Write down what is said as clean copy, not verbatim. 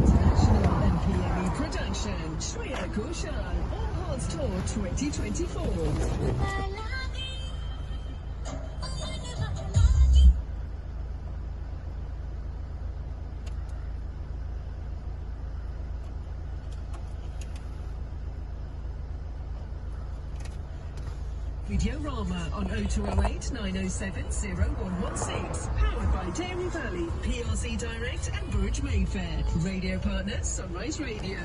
International MPME production. Shreya Ghoshal. All Hearts Tour 2024. Videorama on 0208 907 0116. Powered by Dairy Valley, PLC Direct and Burge Mayfair. Radio partner Sunrise Radio.